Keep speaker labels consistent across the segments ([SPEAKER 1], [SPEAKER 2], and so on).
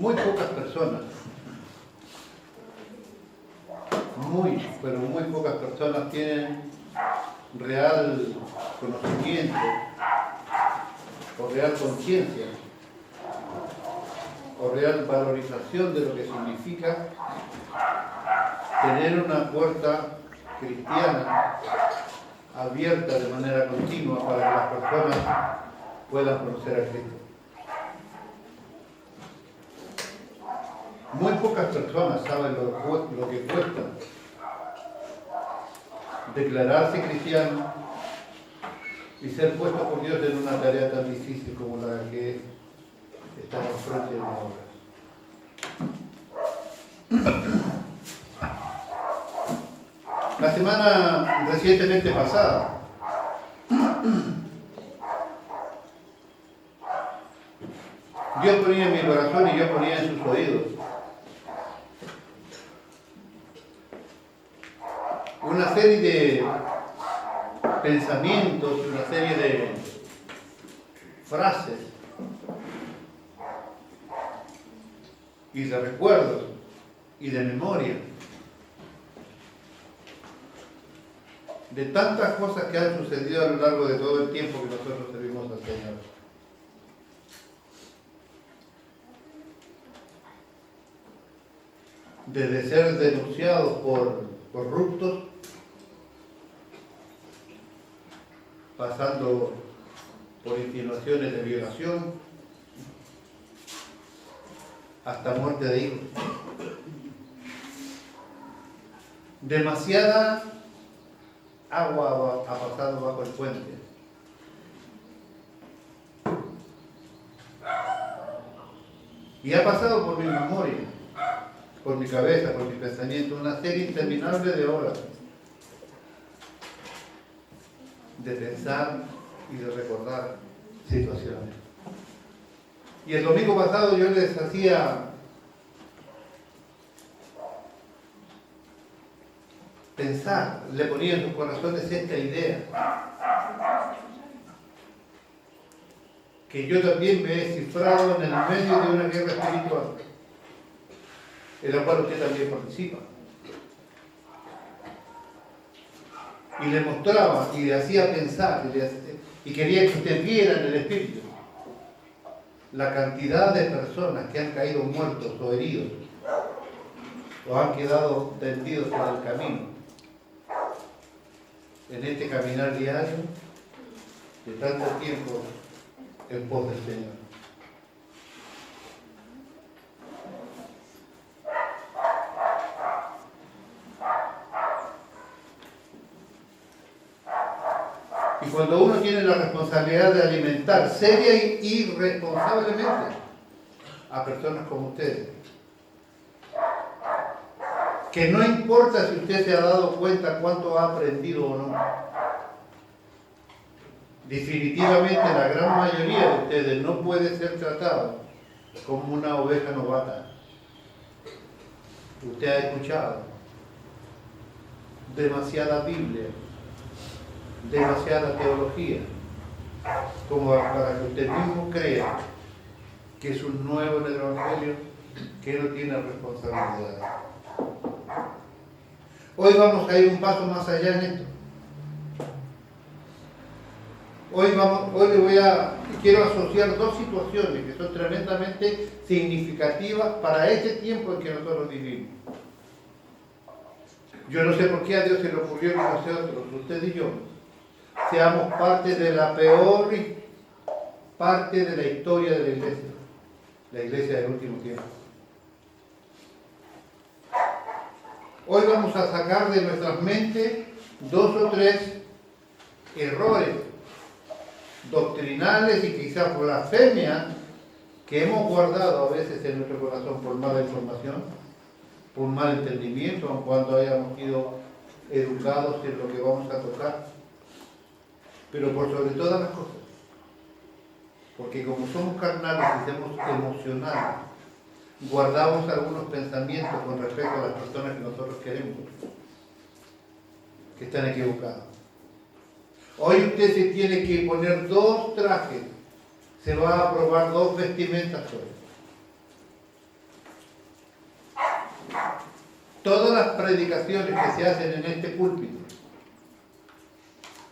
[SPEAKER 1] Muy pocas personas, pero muy pocas personas tienen real conocimiento o real conciencia o real valorización de lo que significa tener una puerta cristiana abierta de manera continua para que las personas puedan conocer a Cristo. Muy pocas personas saben lo que cuesta declararse cristiano y ser puesto por Dios en una tarea tan difícil como la que estamos frente a ahora. La semana recientemente pasada, Dios ponía en mi corazón y yo ponía en sus oídos una serie de pensamientos, una serie de frases y de recuerdos y de memoria de tantas cosas que han sucedido a lo largo de todo el tiempo que nosotros servimos al Señor. Desde ser denunciados por corruptos, pasando por insinuaciones de violación, hasta muerte de hijos. Demasiada agua ha pasado bajo el puente. Y ha pasado por mi memoria, por mi cabeza, por mi pensamiento, una serie interminable de horas de pensar y de recordar situaciones. Y el domingo pasado yo les hacía pensar, le ponía en sus corazones esta idea, que yo también me he cifrado en el medio de una guerra espiritual, en la cual usted también participa. Y le mostraba y le hacía pensar y quería que usted viera en el espíritu la cantidad de personas que han caído muertos o heridos o han quedado tendidos en el camino, en este caminar diario de tanto tiempo en pos del Señor. Y cuando uno tiene la responsabilidad de alimentar seria y responsablemente a personas como ustedes, que no importa si usted se ha dado cuenta cuánto ha aprendido o no, definitivamente la gran mayoría de ustedes no puede ser tratado como una oveja novata. Usted ha escuchado demasiada Biblia, demasiada teología, como para que usted mismo crea que es un nuevo en el Evangelio, que no tiene responsabilidad. Hoy vamos a ir un paso más allá en esto. Hoy quiero asociar dos situaciones que son tremendamente significativas para este tiempo en que nosotros vivimos. Yo no sé por qué a Dios se le ocurrió que nosotros, usted y yo, seamos parte de la peor parte de la historia de la iglesia del último tiempo. Hoy vamos a sacar de nuestras mentes 2 o 3 errores doctrinales y quizás blasfemias que hemos guardado a veces en nuestro corazón por mala información, por mal entendimiento, aun cuando hayamos sido educados en lo que vamos a tocar, pero por sobre todas las cosas, porque como somos carnales y somos emocionales, guardamos algunos pensamientos con respecto a las personas que nosotros queremos, que están equivocados. Hoy usted se tiene que poner 2 trajes, se va a probar 2 vestimentas hoy. Todas las predicaciones que se hacen en este púlpito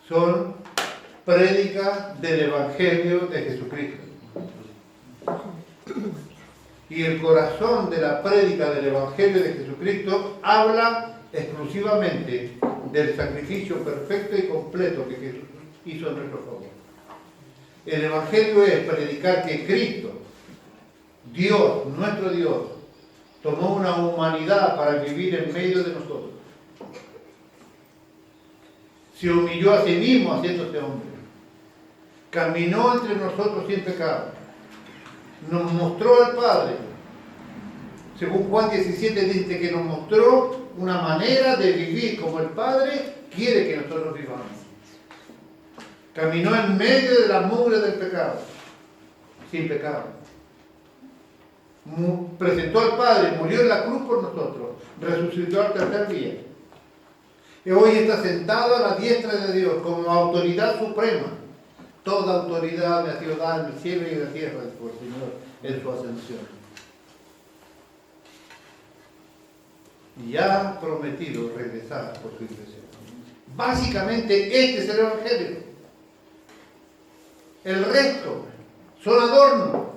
[SPEAKER 1] son prédicas del Evangelio de Jesucristo. Y el corazón de la prédica del Evangelio de Jesucristo habla exclusivamente del sacrificio perfecto y completo que Jesús hizo en nuestro favor. El Evangelio es predicar que Cristo, Dios, nuestro Dios, tomó una humanidad para vivir en medio de nosotros. Se humilló a sí mismo haciéndose hombre. Caminó entre nosotros sin pecado. Nos mostró al Padre. Según Juan 17 dice que nos mostró una manera de vivir como el Padre quiere que nosotros vivamos. Caminó en medio de la mugre del pecado, sin pecado. Presentó al Padre, murió en la cruz por nosotros, resucitó al tercer día. Y hoy está sentado a la diestra de Dios como autoridad suprema. Toda autoridad me ha sido dada en el cielo y en la tierra por el Señor en su ascensión. Y ha prometido regresar por su iglesia. Básicamente este es el Evangelio. El resto son adornos.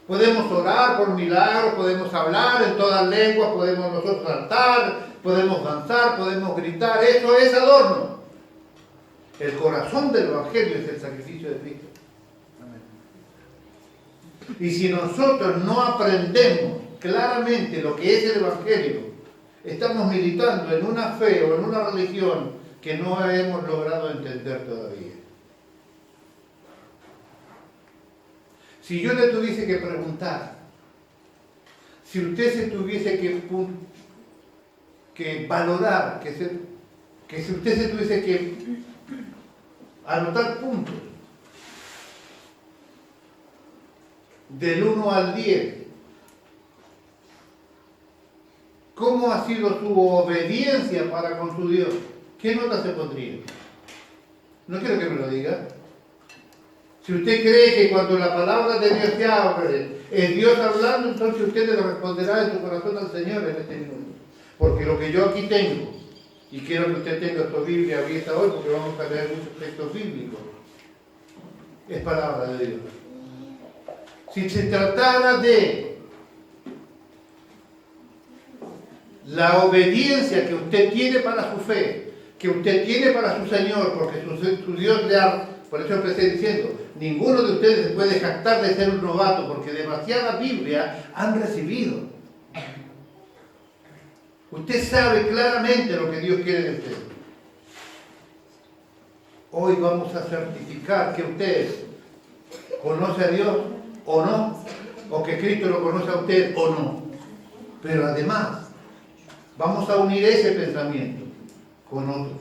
[SPEAKER 1] Podemos orar por milagros, podemos hablar en todas lenguas, podemos nosotros cantar, podemos danzar, podemos gritar. Eso es adorno. El corazón del Evangelio es el sacrificio de Cristo. Y si nosotros no aprendemos claramente lo que es el Evangelio, estamos militando en una fe o en una religión que no hemos logrado entender todavía. Si yo le tuviese que preguntar, si usted se tuviese que valorar, que si usted se tuviese que anotar puntos, del 1 al 10, ¿cómo ha sido su obediencia para con su Dios? ¿Qué nota se pondría? No quiero que me lo diga. Si usted cree que cuando la palabra de Dios se abre, es Dios hablando, entonces usted le responderá en su corazón al Señor en este minuto. Porque lo que yo aquí tengo, y quiero que usted tenga su Biblia abierta hoy, porque vamos a leer muchos textos bíblicos, es palabra de Dios. Si se tratara de la obediencia que usted tiene para su fe, que usted tiene para su Señor, porque su Dios le ha... Por eso empecé diciendo, ninguno de ustedes se puede jactar de ser un novato, porque demasiada Biblia han recibido. Usted sabe claramente lo que Dios quiere de usted. Hoy vamos a certificar que usted conoce a Dios o no, o que Cristo lo conoce a usted o no. Pero además, vamos a unir ese pensamiento con otro.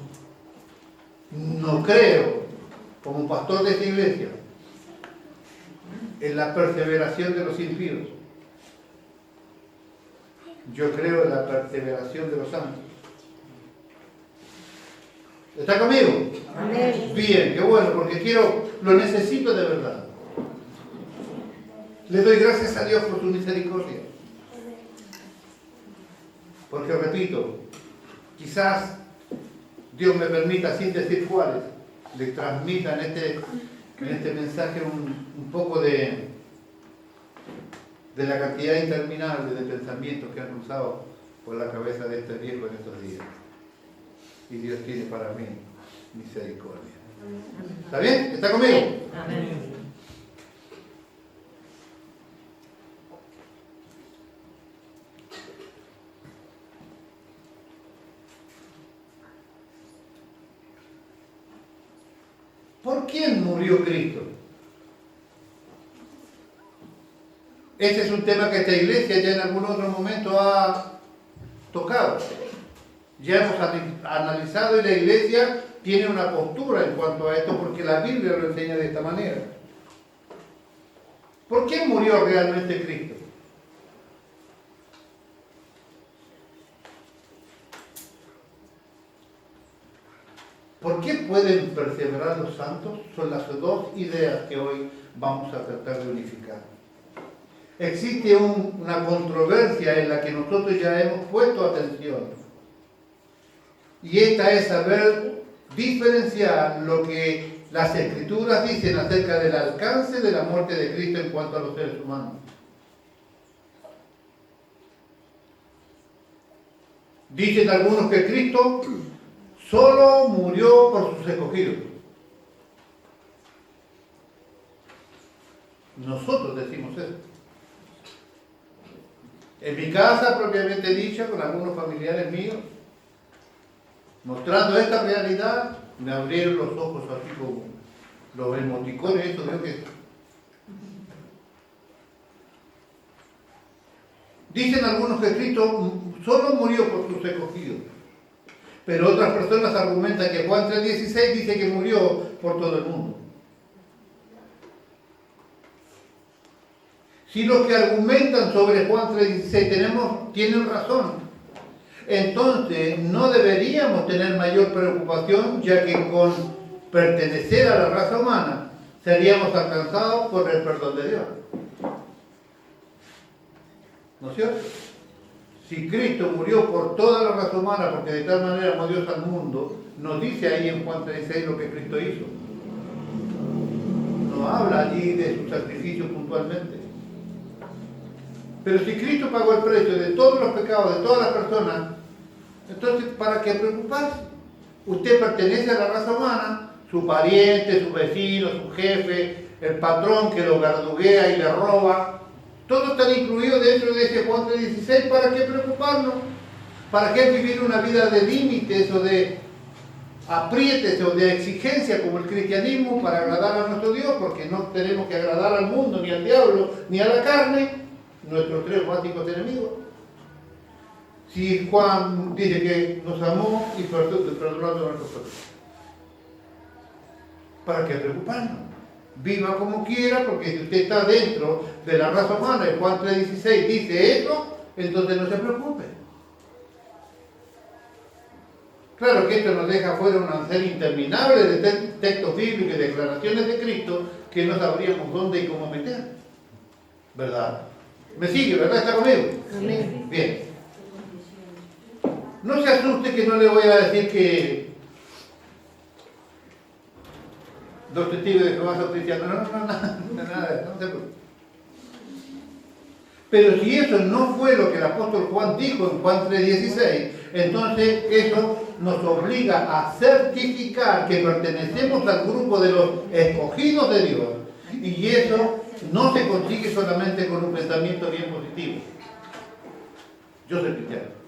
[SPEAKER 1] No creo, como pastor de esta iglesia, en la perseveración de los impíos. Yo creo en la perseveración de los santos. ¿Está conmigo? Amén. Bien, qué bueno, porque lo necesito de verdad. Le doy gracias a Dios por su misericordia. Porque repito, quizás Dios me permita, sin decir cuáles, le transmita en este mensaje un poco de la cantidad interminable de pensamientos que han cruzado por la cabeza de este viejo en estos días. Y Dios tiene para mí misericordia. ¿Está bien? ¿Está conmigo? Amén. ¿Por quién murió Cristo? Este es un tema que esta iglesia ya en algún otro momento ha tocado. Ya hemos analizado y la iglesia tiene una postura en cuanto a esto porque la Biblia lo enseña de esta manera. ¿Por qué murió realmente Cristo? ¿Por qué pueden perseverar los santos? Son las dos ideas que hoy vamos a tratar de unificar. existe una controversia en la que nosotros ya hemos puesto atención. Y esta es saber diferenciar lo que las Escrituras dicen acerca del alcance de la muerte de Cristo en cuanto a los seres humanos. Dicen algunos que Cristo solo murió por sus escogidos. Nosotros decimos eso. En mi casa, propiamente dicha, con algunos familiares míos, mostrando esta realidad, me abrieron los ojos así como los emoticones, eso veo que... Dicen algunos que Cristo solo murió por sus escogidos, pero otras personas argumentan que Juan 3:16 dice que murió por todo el mundo. Si los que argumentan sobre Juan 3:16 tienen razón, entonces no deberíamos tener mayor preocupación, ya que con pertenecer a la raza humana seríamos alcanzados por el perdón de Dios. ¿No es cierto? Si Cristo murió por toda la raza humana, porque de tal manera amó Dios al mundo, nos dice ahí en Juan 3:16 lo que Cristo hizo. No habla allí de su sacrificio puntualmente. Pero si Cristo pagó el precio de todos los pecados de todas las personas, entonces, ¿para qué preocuparse? Usted pertenece a la raza humana, su pariente, su vecino, su jefe, el patrón que lo garduguea y le roba, todos están incluidos dentro de ese Juan 3:16. ¿Para qué preocuparnos? ¿Para qué vivir una vida de límites o de aprietes o de exigencia como el cristianismo para agradar a nuestro Dios? Porque no tenemos que agradar al mundo, ni al diablo, ni a la carne, nuestros tres básicos enemigos. Si Juan dice que nos amó y perdonó nuestros pecados, ¿para qué preocuparnos? Viva como quiera, porque si usted está dentro de la raza humana y Juan 3:16 dice eso, entonces no se preocupe. Claro que esto nos deja fuera un anser interminable de textos bíblicos y declaraciones de Cristo que no sabríamos dónde y cómo meter. ¿Verdad? ¿Me sigue, verdad? ¿Está conmigo?
[SPEAKER 2] Amén.
[SPEAKER 1] Bien. No se asuste que no le voy a decir que los testigos de Jehová son cristianos. No, nada, no se preocupe. Pero si eso no fue lo que el apóstol Juan dijo en Juan 3:16, entonces eso nos obliga a certificar que pertenecemos al grupo de los escogidos de Dios. Y eso no se consigue solamente con un pensamiento bien positivo. Yo soy cristiano.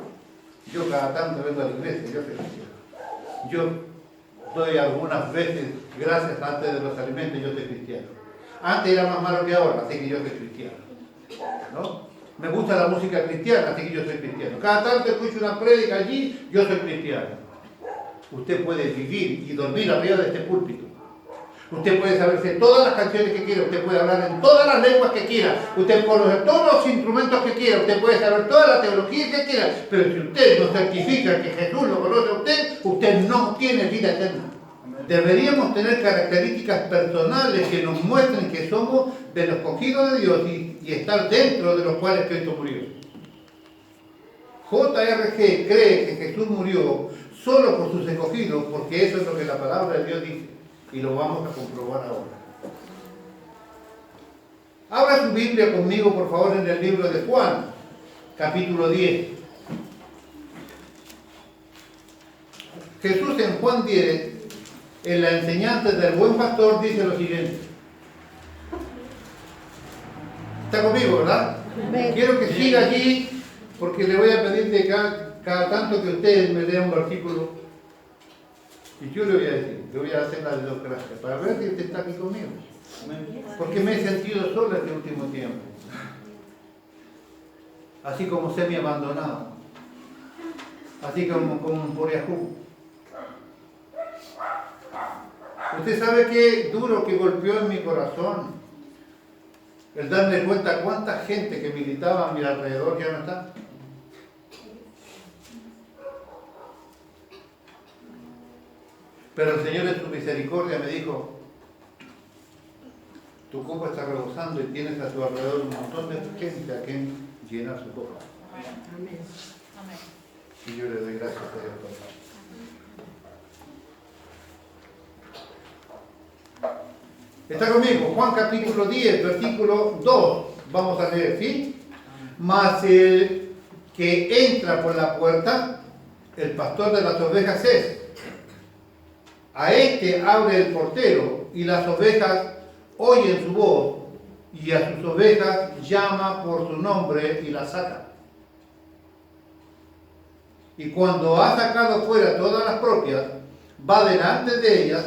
[SPEAKER 1] Yo cada tanto vengo a la iglesia, yo soy cristiano. Yo doy algunas veces gracias antes de los alimentos, yo soy cristiano. Antes era más malo que ahora, así que yo soy cristiano. ¿No? Me gusta la música cristiana, así que yo soy cristiano. Cada tanto escucho una prédica allí, yo soy cristiano. Usted puede vivir y dormir arriba de este púlpito. Usted puede saberse todas las canciones que quiera, usted puede hablar en todas las lenguas que quiera, usted puede conocer todos los instrumentos que quiera, usted puede saber toda la teología que quiera, pero si usted no certifica que Jesús lo conoce a usted, usted no tiene vida eterna. Deberíamos tener características personales que nos muestren que somos de los escogidos de Dios y estar dentro de los cuales Cristo murió. JRG cree que Jesús murió solo por sus escogidos, porque eso es lo que la palabra de Dios dice. Y lo vamos a comprobar ahora. Abra su Biblia conmigo, por favor, en el libro de Juan, capítulo 10. Jesús en Juan 10, en la enseñanza del buen pastor, dice lo siguiente. ¿Está conmigo, verdad?
[SPEAKER 2] Amén.
[SPEAKER 1] Quiero que siga allí, porque le voy a pedir de cada tanto que usted me lea un versículo. Y yo le voy a decir, le voy a hacer la de dos gracias, para ver si usted está aquí conmigo. Porque me he sentido solo este último tiempo. Así como semi abandonado. Así como un poriajú. Usted sabe qué duro que golpeó en mi corazón el darme cuenta cuánta gente que militaba a mi alrededor ya no está. Pero el Señor en su misericordia me dijo, Tu copa está rebosando y tienes a tu alrededor un montón de gente a quien llenar su copa.
[SPEAKER 2] Amén.
[SPEAKER 3] Amén.
[SPEAKER 1] Y yo le doy gracias a Dios por eso. Está conmigo, Juan capítulo 10, versículo 2. Vamos a leer, ¿sí? Mas el que entra por la puerta, el pastor de las ovejas es. A este abre el portero y las ovejas oyen su voz y a sus ovejas llama por su nombre y las saca. Y cuando ha sacado fuera todas las propias, va delante de ellas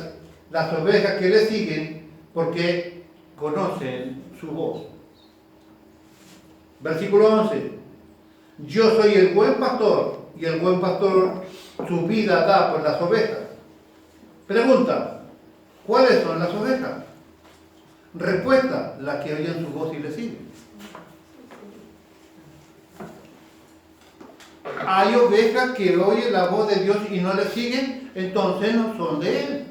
[SPEAKER 1] las ovejas que le siguen porque conocen su voz. Versículo 11. Yo soy el buen pastor y el buen pastor su vida da por las ovejas. Pregunta, ¿cuáles son las ovejas? Respuesta, las que oyen su voz y le siguen. Hay ovejas que oyen la voz de Dios y no le siguen, entonces no son de Él.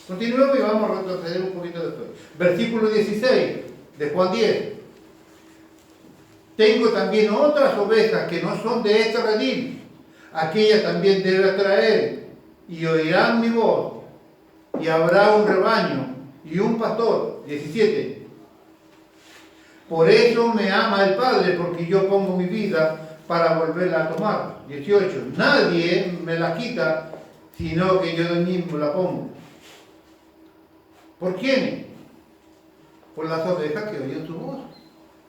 [SPEAKER 1] Continuemos y vamos a retroceder un poquito después. Versículo 16 de Juan 10. Tengo también otras ovejas que no son de este redil. Aquella también debe traer y oirán mi voz. Y habrá un rebaño y un pastor. 17. Por eso me ama el Padre, porque yo pongo mi vida para volverla a tomar. 18. Nadie me la quita, sino que yo mismo la pongo. ¿Por quién? Por las ovejas que oyen su voz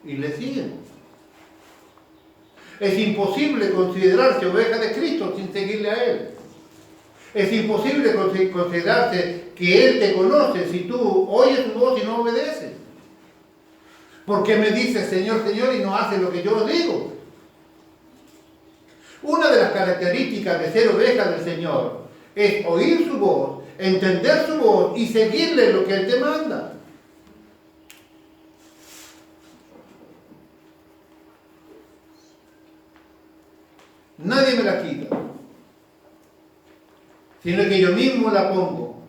[SPEAKER 1] y le siguen. Es imposible considerarse oveja de Cristo sin seguirle a Él. Es imposible considerarse que Él te conoce si tú oyes su voz y no obedeces. Porque me dice Señor, Señor y no hace lo que yo digo. Una de las características de ser oveja del Señor es oír su voz, entender su voz y seguirle lo que Él te manda. Nadie me la quita, sino que yo mismo la pongo.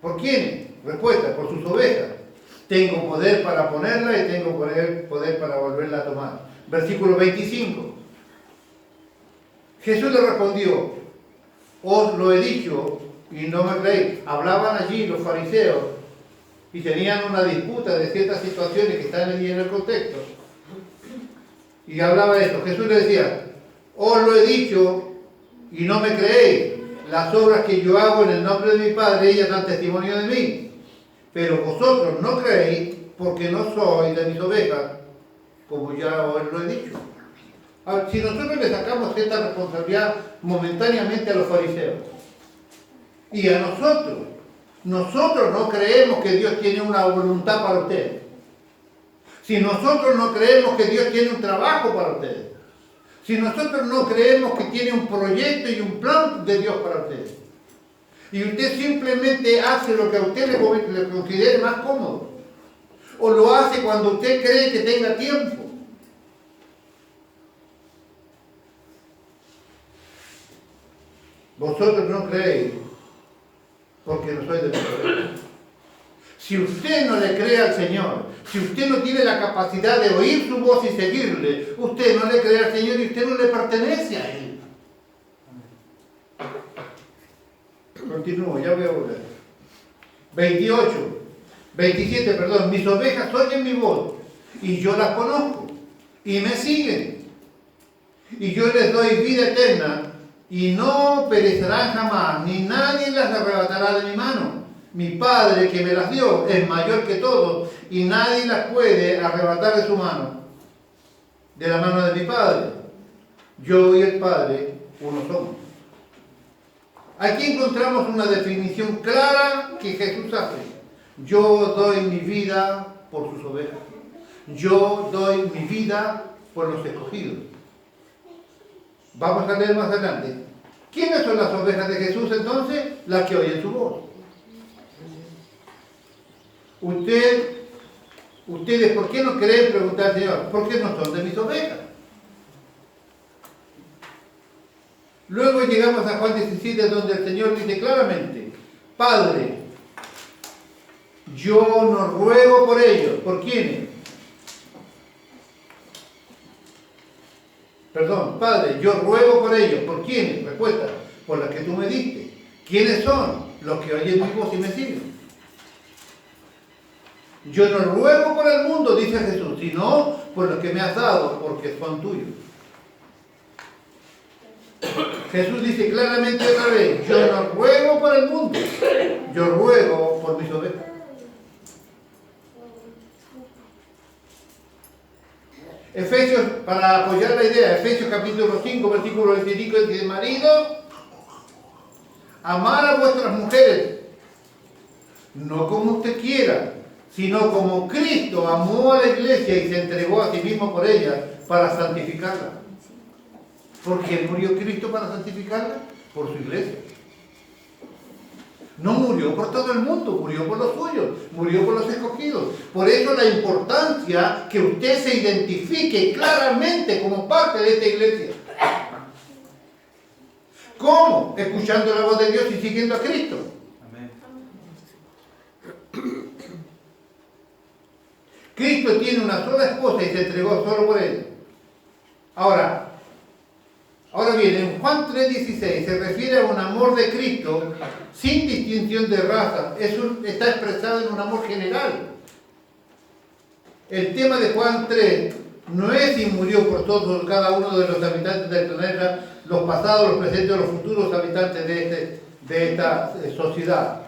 [SPEAKER 1] ¿Por quiénes? Respuesta, por sus ovejas. Tengo poder para ponerla y tengo poder para volverla a tomar. Versículo 25. Jesús le respondió, os lo he dicho y no me creéis. Hablaban allí los fariseos y tenían una disputa de ciertas situaciones que están allí en el contexto. Y hablaba de esto. Jesús le decía, os lo he dicho y no me creéis. Las obras que yo hago en el nombre de mi Padre, ellas dan testimonio de mí. Pero vosotros no creéis porque no sois de mis ovejas, como ya os lo he dicho. Si nosotros le sacamos esta responsabilidad momentáneamente a los fariseos y a nosotros no creemos que Dios tiene una voluntad para ustedes. Si nosotros no creemos que Dios tiene un trabajo para ustedes. Si nosotros no creemos que tiene un proyecto y un plan de Dios para ustedes. Y usted simplemente hace lo que a usted le considere más cómodo. O lo hace cuando usted cree que tenga tiempo. Vosotros no creéis porque no sois de mi oveja. Si usted no le cree al Señor, si usted no tiene la capacidad de oír su voz y seguirle, usted no le cree al Señor y usted no le pertenece a Él. Continúo, ya voy a volver. 27, perdón. Mis ovejas oyen mi voz y yo las conozco y me siguen. Y yo les doy vida eterna y no perecerán jamás, ni nadie las arrebatará de mi mano. Mi Padre que me las dio es mayor que todos y nadie las puede arrebatar de su mano, de la mano de mi Padre. Yo y el Padre uno somos. Aquí encontramos una definición clara que Jesús hace. Yo doy mi vida por sus ovejas. Yo doy mi vida por los escogidos. Vamos a leer más adelante. ¿Quiénes son las ovejas de Jesús entonces? Las que oyen su voz. Ustedes, ¿por qué no creen preguntar al Señor? ¿Por qué no son de mis ovejas? Luego llegamos a Juan 17, donde el Señor dice claramente, Padre, yo no ruego por ellos. ¿Por quiénes? Perdón, Padre, yo ruego por ellos. ¿Por quiénes? Respuesta, por las que tú me diste. ¿Quiénes son? Los que oyen mi voz y me siguen. Yo no ruego por el mundo, dice Jesús, sino por los que me has dado, porque son tuyos. Jesús dice claramente otra vez, yo no ruego por el mundo, yo ruego por mis ovejas. Efesios, para apoyar la idea, Efesios capítulo 5, versículo 25, dice, marido, amar a vuestras mujeres, no como usted quiera, sino como Cristo amó a la iglesia y se entregó a sí mismo por ella para santificarla. ¿Por qué murió Cristo para santificarla? Por su iglesia. No murió por todo el mundo, murió por los suyos, murió por los escogidos. Por eso la importancia que usted se identifique claramente como parte de esta iglesia. ¿Cómo? Escuchando la voz de Dios y siguiendo a Cristo. Amén. Cristo tiene una sola esposa y se entregó solo por ella. Ahora bien, en Juan 3:16 se refiere a un amor de Cristo sin distinción de raza. Está expresado en un amor general. El tema de Juan 3 no es si murió por todos, cada uno de los habitantes del planeta, los pasados, los presentes, los futuros habitantes de esta sociedad.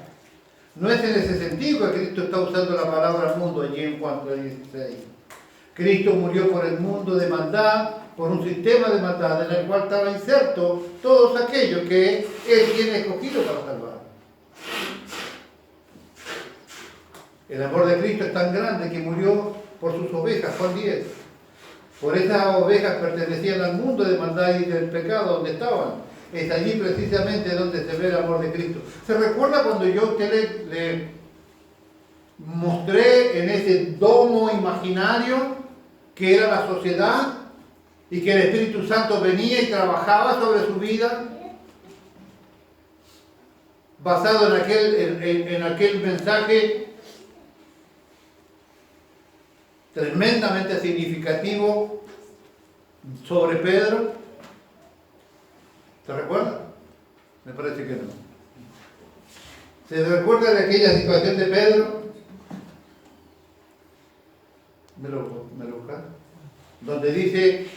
[SPEAKER 1] No es en ese sentido que Cristo está usando la palabra mundo allí en Juan 3:16. Cristo murió por el mundo de maldad, por un sistema de maldad en el cual estaba inserto todos aquellos que Él tiene escogido para salvar. El amor de Cristo es tan grande que murió por sus ovejas, Juan 10. Por esas ovejas pertenecían al mundo de maldad y del pecado donde estaban. Es allí precisamente donde se ve el amor de Cristo. ¿Se recuerda cuando yo a usted le mostré en ese domo imaginario que era la sociedad y que el Espíritu Santo venía y trabajaba sobre su vida? Basado en aquel mensaje tremendamente significativo sobre Pedro. ¿Se recuerda? Me parece que no. ¿Se recuerda de aquella situación de Pedro? ¿Me lo busca? Donde dice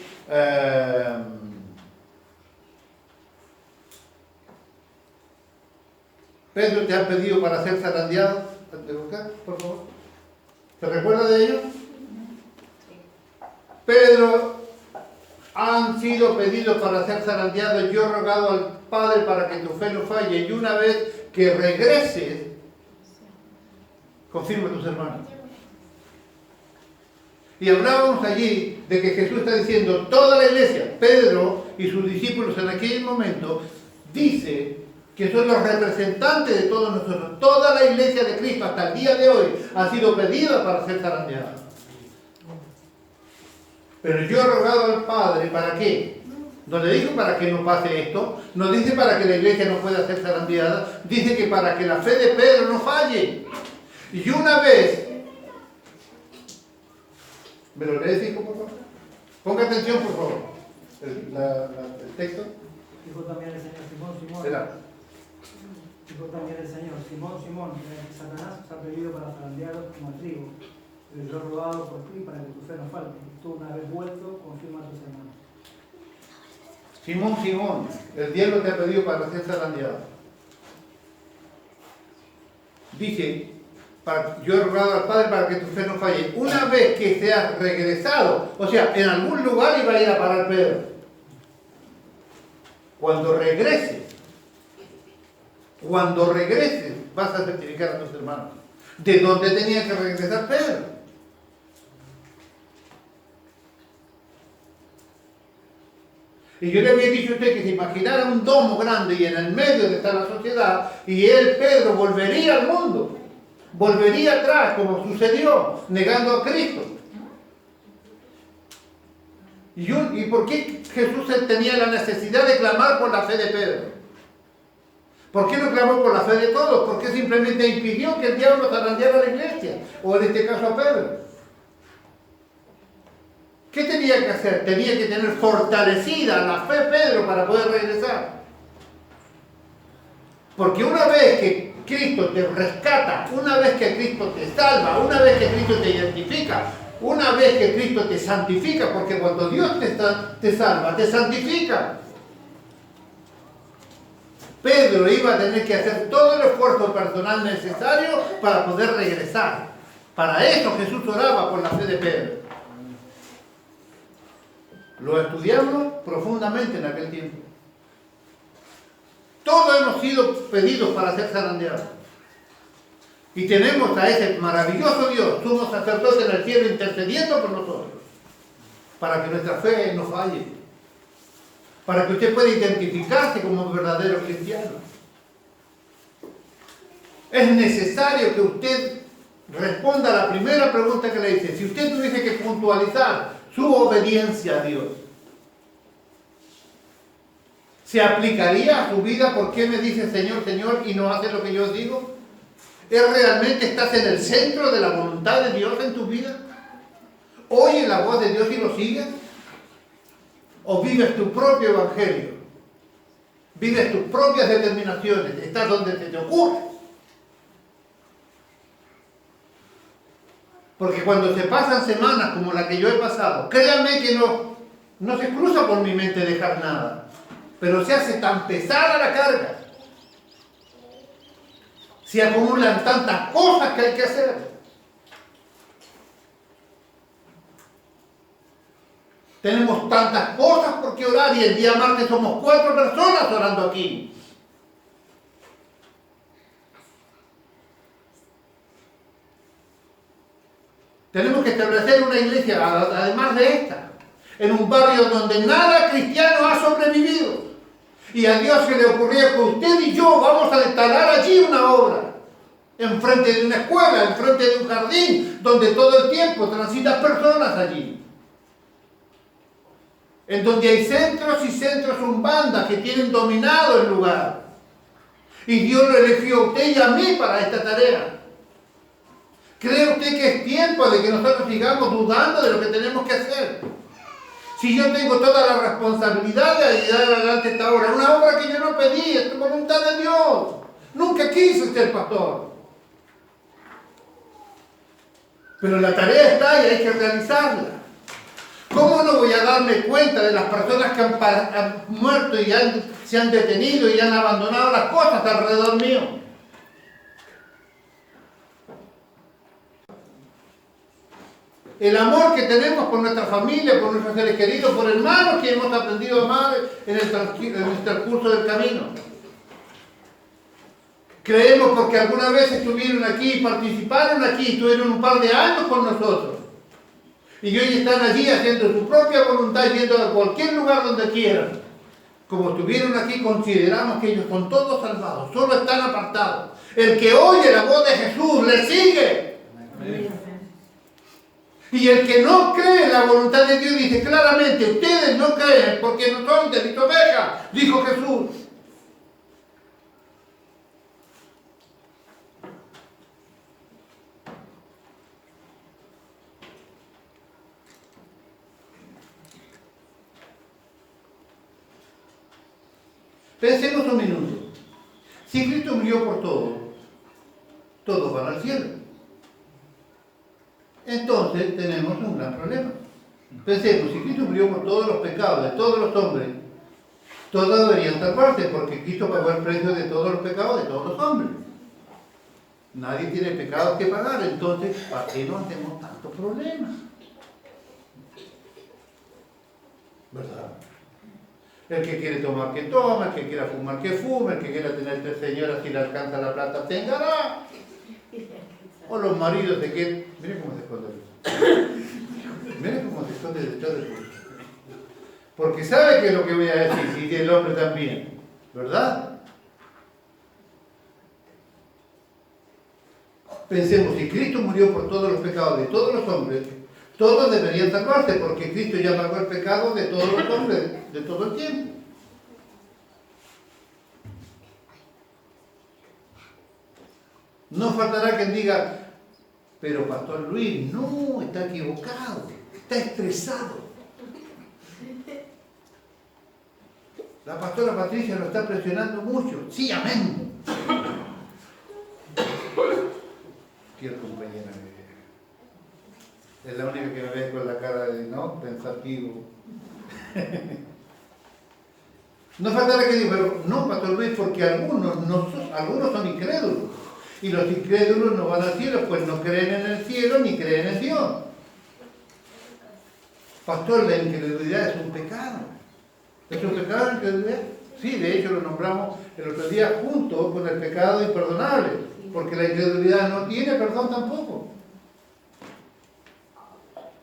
[SPEAKER 1] Pedro, te han pedido para ser zarandeado. ¿Te busca, por favor? ¿Se recuerda de ello? Pedro, han sido pedidos para ser zarandeados. Yo he rogado al Padre para que tu fe no falle, y una vez que regreses, confirma a tus hermanos. Y hablábamos allí de que Jesús está diciendo, toda la iglesia, Pedro y sus discípulos en aquel momento, dice que son los representantes de todos nosotros. Toda la iglesia de Cristo hasta el día de hoy ha sido pedida para ser zarandeada. Pero yo he rogado al Padre, ¿para qué? No le dijo para que no pase esto, no dice para que la iglesia no pueda ser zarandeada, dice que para que la fe de Pedro no falle. Y una vez, ¿me lo lees, hijo, por favor? Ponga atención, por favor, el texto.
[SPEAKER 2] Dijo también el Señor, Simón, Simón.
[SPEAKER 1] Espera.
[SPEAKER 2] Dijo también el Señor, Simón, Simón, Satanás os ha pedido para zarandearos como a trigo. Pero yo he rogado por ti para que tu fe no falte. Tú, una vez vuelto, confirma a tus hermanos.
[SPEAKER 1] Simón, Simón, el diablo te ha pedido para ser zarandeado. Dice, yo he rogado al Padre para que tu fe no falle. Una vez que seas regresado, o sea, en algún lugar iba a ir a parar Pedro. Cuando regreses, vas a certificar a tus hermanos. ¿De dónde tenía que regresar Pedro? Y yo le había dicho a usted que se imaginara un domo grande y en el medio de esta la sociedad, y él, Pedro, volvería al mundo, volvería atrás, como sucedió, negando a Cristo. ¿Y por qué Jesús tenía la necesidad de clamar por la fe de Pedro? ¿Por qué no clamó por la fe de todos? ¿Por qué simplemente impidió que el diablo zarandeara a la iglesia? O en este caso a Pedro. ¿Qué tenía que hacer? Tenía que tener fortalecida la fe Pedro para poder regresar. Porque una vez que Cristo te rescata, una vez que Cristo te salva, una vez que Cristo te identifica, una vez que Cristo te santifica, porque cuando Dios te salva, te santifica. Pedro iba a tener que hacer todo el esfuerzo personal necesario para poder regresar. Para eso Jesús oraba por la fe de Pedro. Lo estudiamos profundamente en aquel tiempo. Todos hemos sido pedidos para ser zarandeados. Y tenemos a ese maravilloso Dios, sumo sacerdote en el cielo, intercediendo por nosotros, para que nuestra fe no falle, para que usted pueda identificarse como verdadero cristiano. Es necesario que usted responda a la primera pregunta que le hice. Si usted tuviese que puntualizar su obediencia a Dios, ¿se aplicaría a su vida? ¿Por qué me dice Señor, Señor y no hace lo que yo digo? ¿Es realmente estás en el centro de la voluntad de Dios en tu vida? ¿Oyes la voz de Dios y lo sigues? ¿O vives tu propio evangelio? ¿Vives tus propias determinaciones? ¿Estás donde se te ocurre? Porque cuando se pasan semanas como la que yo he pasado, créanme que no se cruza por mi mente dejar nada, pero se hace tan pesada la carga. Se acumulan tantas cosas que hay que hacer. Tenemos tantas cosas por qué orar y el día martes somos 4 personas orando aquí. Tenemos que establecer una iglesia, además de esta, en un barrio donde nada cristiano ha sobrevivido. Y a Dios se le ocurrió que usted y yo vamos a instalar allí una obra. Enfrente de una escuela, enfrente de un jardín, donde todo el tiempo transitan personas allí. En donde hay centros y centros umbandas que tienen dominado el lugar. Y Dios lo eligió a usted y a mí para esta tarea. ¿Cree usted que es tiempo de que nosotros sigamos dudando de lo que tenemos que hacer? Si yo tengo toda la responsabilidad de llevar adelante esta obra, una obra que yo no pedí, es voluntad de Dios. Nunca quise ser pastor. Pero la tarea está y hay que realizarla. ¿Cómo no voy a darme cuenta de las personas que han muerto y se han detenido y han abandonado las cosas alrededor mío? El amor que tenemos por nuestra familia, por nuestros seres queridos, por hermanos que hemos aprendido a amar en el transcurso del camino. Creemos porque alguna vez estuvieron aquí, participaron aquí, estuvieron un par de años con nosotros. Y hoy están allí haciendo su propia voluntad, yendo a cualquier lugar donde quieran. Como estuvieron aquí, consideramos que ellos son todos salvados, solo están apartados. El que oye la voz de Jesús, le sigue. Amén. Y el que no cree en la voluntad de Dios dice claramente, ustedes no creen porque no son de mis ovejas, dijo Jesús. Pensemos un minuto. Si Cristo murió por todos van al cielo. Entonces tenemos un gran problema. Pensemos, si Cristo murió por todos los pecados de todos los hombres, todos deberían salvarse porque Cristo pagó el precio de todos los pecados de todos los hombres. Nadie tiene pecados que pagar, entonces ¿para qué no hacemos tanto problema? ¿Verdad? El que quiere tomar que toma, el que quiera fumar que fume, el que quiera tener 3 señoras si le alcanza la plata tengará. O los maridos de que... Miren cómo se esconde. Miren cómo se esconde detrás del público. Porque sabe que es lo que voy a decir, y el hombre también. ¿Verdad? Pensemos, si Cristo murió por todos los pecados de todos los hombres, todos deberían salvarse, porque Cristo ya pagó el pecado de todos los hombres, de todo el tiempo. No faltará quien diga, pero Pastor Luis, no, está equivocado, está estresado. La pastora Patricia lo está presionando mucho. Sí, amén. Quiero compañera, es la única que me ve con la cara de, ¿no?, pensativo. No faltará que diga, pero no, Pastor Luis, porque algunos son incrédulos. Y los incrédulos no van al cielo, pues no creen en el cielo ni creen en Dios. Pastor, la incredulidad es un pecado. ¿Es un pecado la incredulidad? Sí, de hecho lo nombramos el otro día junto con el pecado imperdonable, porque la incredulidad no tiene perdón tampoco.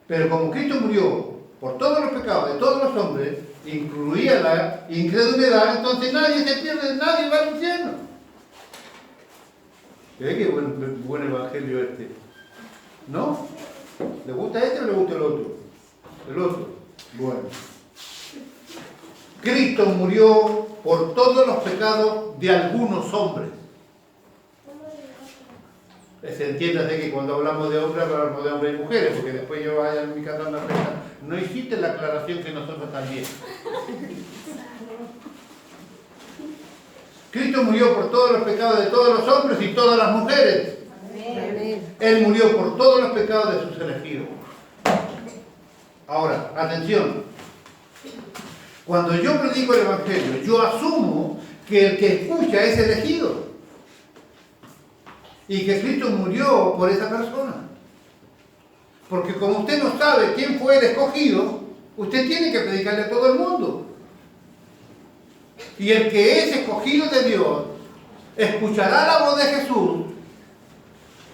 [SPEAKER 1] Pero como Cristo murió por todos los pecados de todos los hombres, incluía la incredulidad, entonces nadie se pierde, nadie va al infierno. ¿Ve qué buen evangelio este? ¿No? ¿Le gusta este o le gusta el otro? El otro. Bueno. Cristo murió por todos los pecados de algunos hombres. Se entiende de que cuando hablamos de hombres, hablamos de hombres y mujeres, porque después yo vaya en mi casa en la prensa, no hiciste la aclaración que nosotros también. Cristo murió por todos los pecados de todos los hombres y todas las mujeres. Amén. Él murió por todos los pecados de sus elegidos. Ahora, atención. Cuando yo predico el Evangelio, yo asumo que el que escucha es elegido. Y que Cristo murió por esa persona. Porque como usted no sabe quién fue el escogido, usted tiene que predicarle a todo el mundo. Y el que es escogido de Dios, escuchará la voz de Jesús,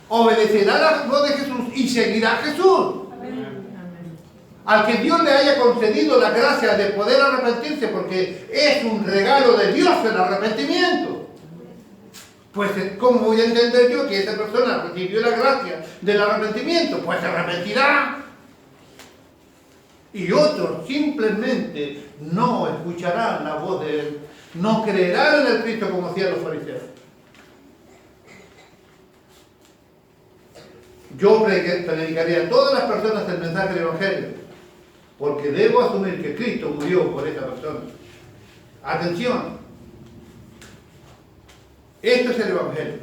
[SPEAKER 1] obedecerá la voz de Jesús y seguirá a Jesús. Al que Dios le haya concedido la gracia de poder arrepentirse, porque es un regalo de Dios el arrepentimiento. Pues, ¿cómo voy a entender yo que esa persona recibió la gracia del arrepentimiento? Pues se arrepentirá. Y otros simplemente no escucharán la voz de Él, no creerán en el Cristo como hacían los fariseos. Yo predicaría a todas las personas el mensaje del Evangelio, porque debo asumir que Cristo murió por esa persona. Atención, esto es el Evangelio.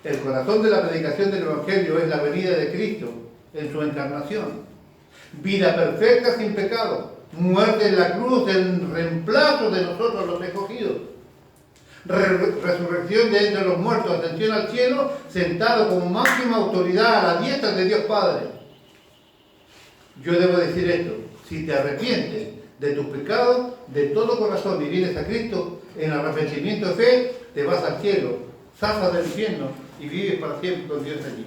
[SPEAKER 1] El corazón de la predicación del Evangelio es la venida de Cristo en su encarnación. Vida perfecta sin pecado, muerte en la cruz en reemplazo de nosotros los escogidos. Resurrección de entre los muertos, ascensión al cielo, sentado como máxima autoridad a la diestra de Dios Padre. Yo debo decir esto: si te arrepientes de tus pecados de todo corazón y vienes a Cristo en arrepentimiento de fe, te vas al cielo, zafas del infierno y vives para siempre con Dios allí.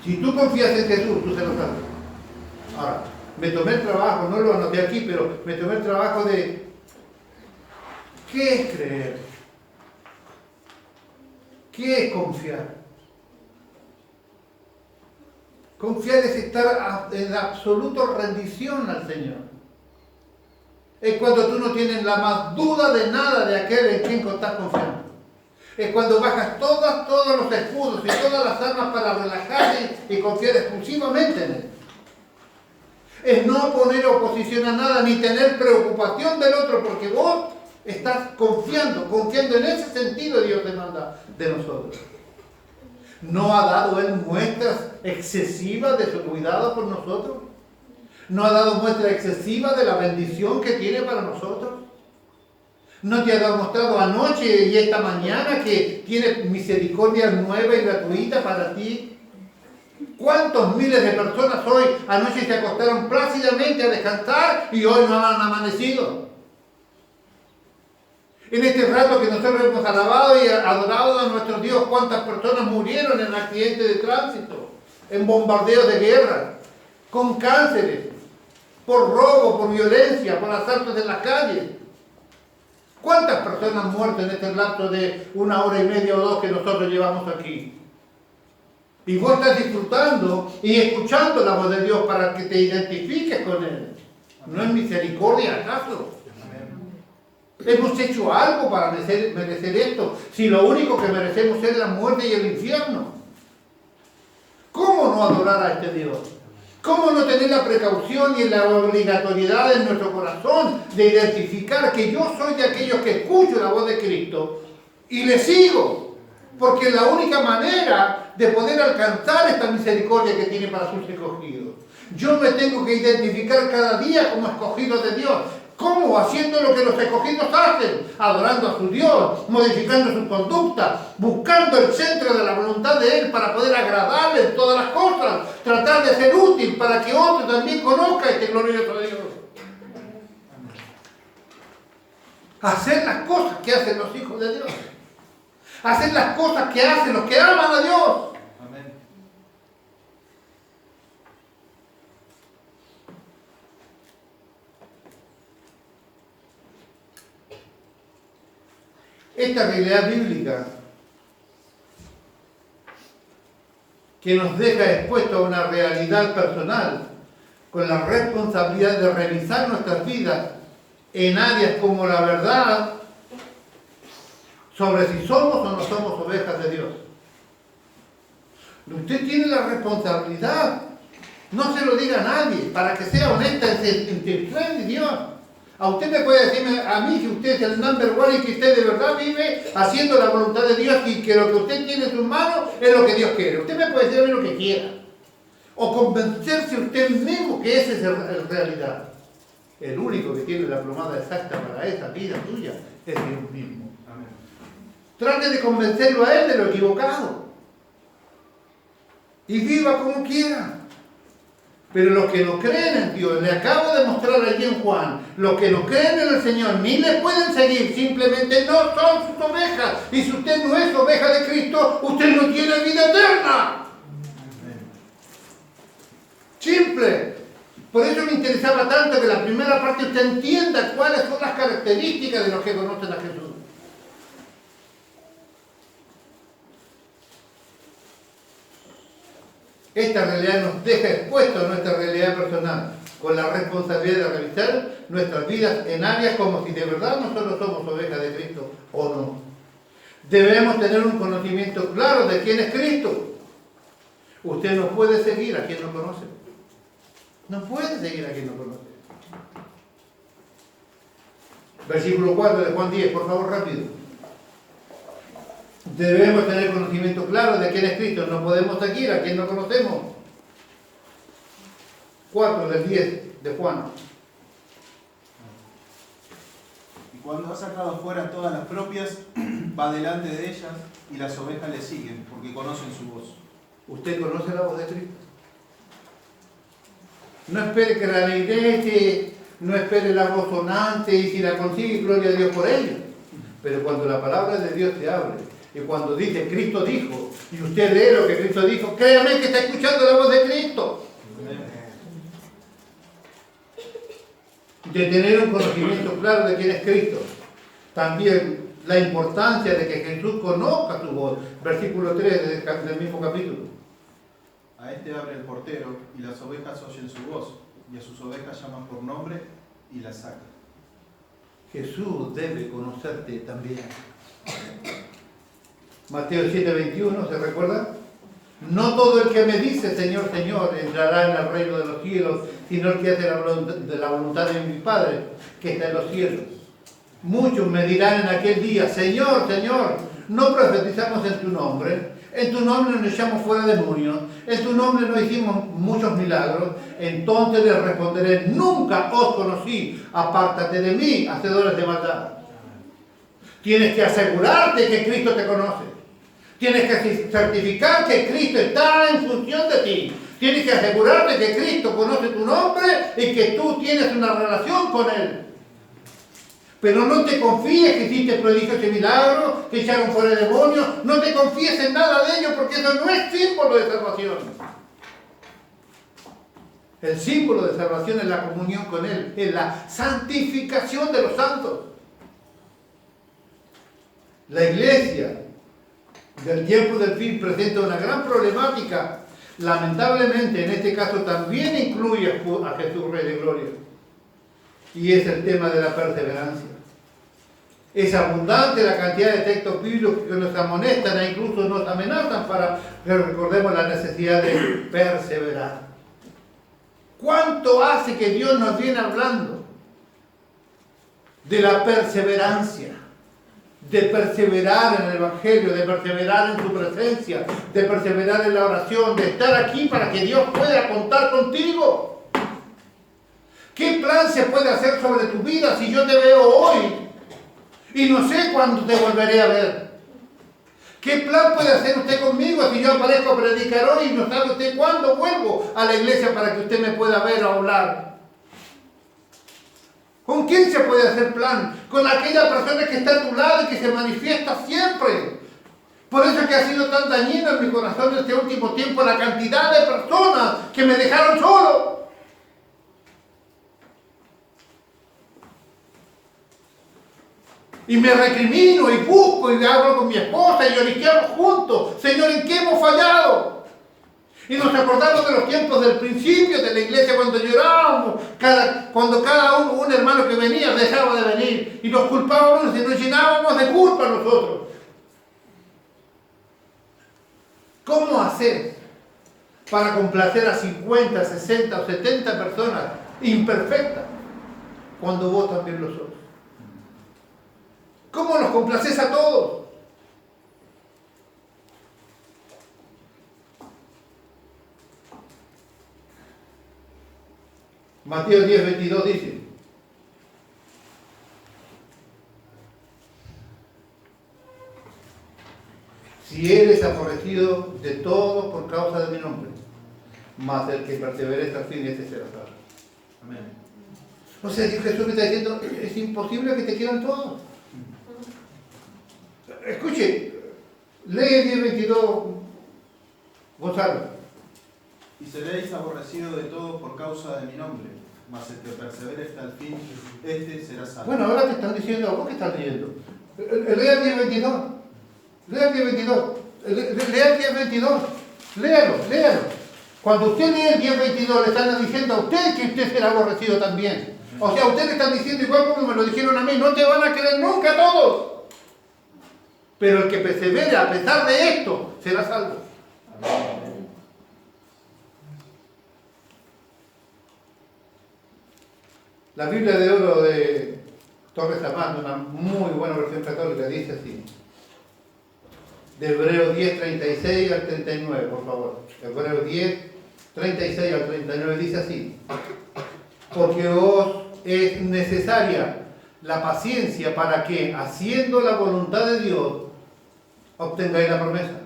[SPEAKER 1] Si tú confías en Jesús, tú se lo sabes. Ahora, me tomé el trabajo, no lo anoté aquí, pero me tomé el trabajo de ¿qué es creer? ¿Qué es confiar? Confiar es estar en absoluta rendición al Señor. Es cuando tú no tienes la más duda de nada de aquel en quien estás confiando. Es cuando bajas todos los escudos y todas las armas para relajarte y confiar exclusivamente en Él. Es no poner oposición a nada ni tener preocupación del otro, porque vos estás confiando en ese sentido Dios demanda de nosotros. ¿No ha dado Él muestras excesivas de su cuidado por nosotros? ¿No ha dado muestra excesiva de la bendición que tiene para nosotros? ¿No te ha demostrado anoche y esta mañana que tiene misericordia nueva y gratuita para ti? ¿Cuántos miles de personas hoy anoche se acostaron plácidamente a descansar y hoy no han amanecido? En este rato que nosotros hemos alabado y adorado a nuestro Dios, ¿cuántas personas murieron en accidentes de tránsito, en bombardeos de guerra, con cánceres, por robo, por violencia, por asaltos en las calles? ¿Cuántas personas han muerto en este lapso de 1 hora y media o 2 que nosotros llevamos aquí? Y vos estás disfrutando y escuchando la voz de Dios para que te identifiques con Él. ¿No es misericordia acaso? Hemos hecho algo para merecer esto, si lo único que merecemos es la muerte y el infierno. ¿Cómo no adorar a este Dios? ¿Cómo no tener la precaución y la obligatoriedad en nuestro corazón de identificar que yo soy de aquellos que escucho la voz de Cristo y le sigo? Porque es la única manera de poder alcanzar esta misericordia que tiene para sus escogidos. Yo me tengo que identificar cada día como escogido de Dios. ¿Cómo? Haciendo lo que los escogidos hacen, adorando a su Dios, modificando su conducta, buscando el centro de la voluntad de Él para poder agradarle en todas las cosas, tratar de ser útil para que otro también conozca este glorioso Dios. Hacer las cosas que hacen los hijos de Dios. Hacer las cosas que hacen los que aman a Dios. Esta realidad bíblica que nos deja expuestos a una realidad personal con la responsabilidad de revisar nuestras vidas en áreas como la verdad sobre si somos o no somos ovejas de Dios. Usted tiene la responsabilidad, no se lo diga a nadie, para que sea honesta entre usted y Dios. A usted me puede decir a mí que usted es el number one y que usted de verdad vive haciendo la voluntad de Dios y que lo que usted tiene en sus manos es lo que Dios quiere. Usted me puede decir a mí lo que quiera. O convencerse usted mismo que esa es la realidad. El único que tiene la plomada exacta para esa vida tuya es Dios mismo. Amén. Trate de convencerlo a Él de lo equivocado. Y viva como quiera. Pero los que no creen en Dios, le acabo de mostrar allí en Juan, los que no creen en el Señor ni le pueden seguir, simplemente no son sus ovejas. Y si usted no es oveja de Cristo, usted no tiene vida eterna. Simple. Por eso me interesaba tanto que la primera parte usted entienda cuáles son las características de los que conocen a Jesús. Esta realidad nos deja expuestos a nuestra realidad personal, con la responsabilidad de revisar nuestras vidas en áreas como si de verdad nosotros somos ovejas de Cristo o no. Debemos tener un conocimiento claro de quién es Cristo. Usted no puede seguir a quien no conoce. No puede seguir a quien no conoce. Versículo 4 de Juan 10, por favor, rápido. Debemos tener conocimiento claro de quién es Cristo. No podemos seguir a quien no conocemos. 4 del 10 de Juan.
[SPEAKER 3] Y cuando ha sacado fuera todas las propias, va delante de ellas y las ovejas le siguen, porque conocen su voz.
[SPEAKER 1] ¿Usted conoce la voz de Cristo? No espere que la iglesia, no espere la voz sonante y si la consigue, gloria a Dios por ella. Pero cuando la palabra de Dios se abre, y cuando dice Cristo dijo, y usted lee lo que Cristo dijo, créame que está escuchando la voz de Cristo. De tener un conocimiento claro de quién es Cristo. También la importancia de que Jesús conozca su voz. Versículo 3 del mismo capítulo.
[SPEAKER 3] A este abre el portero, y las ovejas oyen su voz, y a sus ovejas llaman por nombre, y las saca.
[SPEAKER 1] Jesús debe conocerte también. Mateo 7:21, ¿se recuerda? No todo el que me dice Señor, Señor entrará en el reino de los cielos, sino el que hace la voluntad de mi Padre que está en los cielos. Muchos me dirán en aquel día, Señor, Señor, no profetizamos en tu nombre, en tu nombre no echamos fuera demonios, en tu nombre no hicimos muchos milagros. Entonces les responderé, nunca os conocí, apártate de mí, hacedores de maldad. Tienes que asegurarte que Cristo te conoce. Tienes que certificar que Cristo está en función de ti. Tienes que asegurarte que Cristo conoce tu nombre y que tú tienes una relación con Él. Pero no te confíes que hiciste prodigios y milagros, que echaron fuera demonios. No te confíes en nada de ello porque eso no es símbolo de salvación. El símbolo de salvación es la comunión con Él, es la santificación de los santos. La iglesia del tiempo del fin presenta una gran problemática. Lamentablemente, en este caso también incluye a Jesús, Rey de Gloria. Y es el tema de la perseverancia. Es abundante la cantidad de textos bíblicos que nos amonestan e incluso nos amenazan para que recordemos la necesidad de perseverar. ¿Cuánto hace que Dios nos viene hablando de la perseverancia? De perseverar en el Evangelio, de perseverar en su presencia, de perseverar en la oración, de estar aquí para que Dios pueda contar contigo. ¿Qué plan se puede hacer sobre tu vida si yo te veo hoy y no sé cuándo te volveré a ver? ¿Qué plan puede hacer usted conmigo si yo aparezco a predicar hoy y no sabe usted cuándo vuelvo a la iglesia para que usted me pueda ver o hablar? ¿Con quién se puede hacer plan? Con aquella persona que está a tu lado y que se manifiesta siempre. Por eso es que ha sido tan dañino en mi corazón en este último tiempo la cantidad de personas que me dejaron solo. Y me recrimino y busco y hablo con mi esposa y lloriqueamos juntos. Señor, ¿en qué hemos fallado? Y nos acordamos de los tiempos del principio de la iglesia cuando llorábamos, cuando cada uno, un hermano que venía dejaba de venir y nos culpábamos y nos llenábamos de culpa nosotros. ¿Cómo hacer para complacer a 50, 60 o 70 personas imperfectas cuando vos también lo sos? ¿Cómo nos complaces a todos? Mateo 10:22 dice: si eres aborrecido de todos por causa de mi nombre, mas el que persevere hasta el fin, ese será salvo.
[SPEAKER 3] Amén.
[SPEAKER 1] O sea, Jesús me está diciendo, es imposible que te quieran todos. Escuche, lee 10:22, Gonzalo.
[SPEAKER 3] Y seréis aborrecidos de todos por causa de mi nombre, mas el que persevere hasta el fin, este será salvo.
[SPEAKER 1] Bueno, ahora te están diciendo, ¿a vos qué estás leyendo? Lea el 10:22. Lea el 10:22. Lea el 10:22. Léalo. Cuando usted lee el 10:22, le están diciendo a usted que usted será aborrecido también. O sea, a usted le están diciendo igual como me lo dijeron a mí, no te van a creer nunca todos. Pero el que persevere a pesar de esto, será salvo. La Biblia de Oro de Torres Amando, una muy buena versión católica, dice así. De Hebreos 10, 36 al 39, por favor. Hebreos 10, 36 al 39 dice así. Porque os es necesaria la paciencia para que, haciendo la voluntad de Dios, obtengáis la promesa.